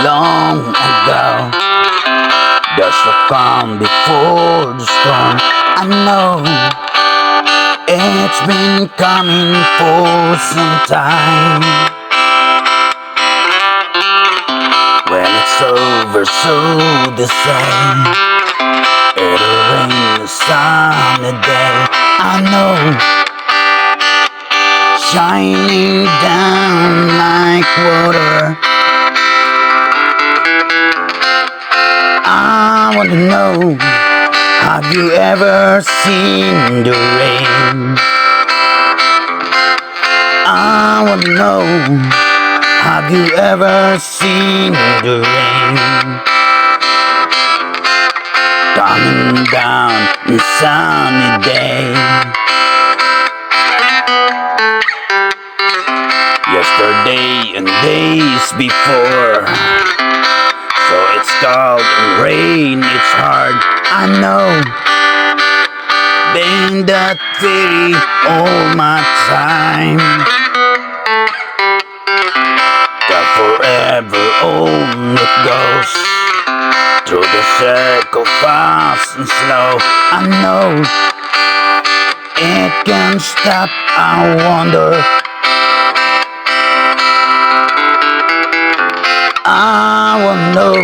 long ago. There's a calm before the storm. I know it's been coming for some time. When it's over, so the same. It'll rain the sunny day. I know, shining down like water. I want to know, have you ever seen the rain? I want to know, have you ever seen the rain? Coming down on a sunny day. Yesterday and days before, so it's cold and rain, it's hard, I know. Been that way all my time. But forever on it goes, through the circle fast and slow. I know it can't stop, I wonder. I wanna know,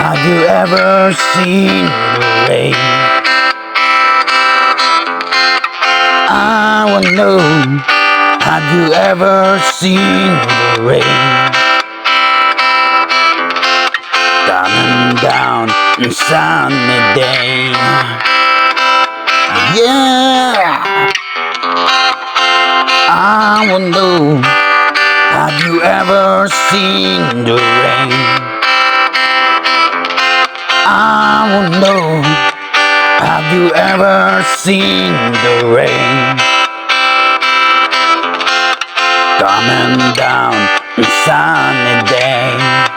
have you ever seen the rain? I wanna know, have you ever seen the rain? Coming down on a sunny day. Yeah, I wanna know, have you ever seen the rain? I wanna know, have you ever seen the rain? Coming down on a sunny day.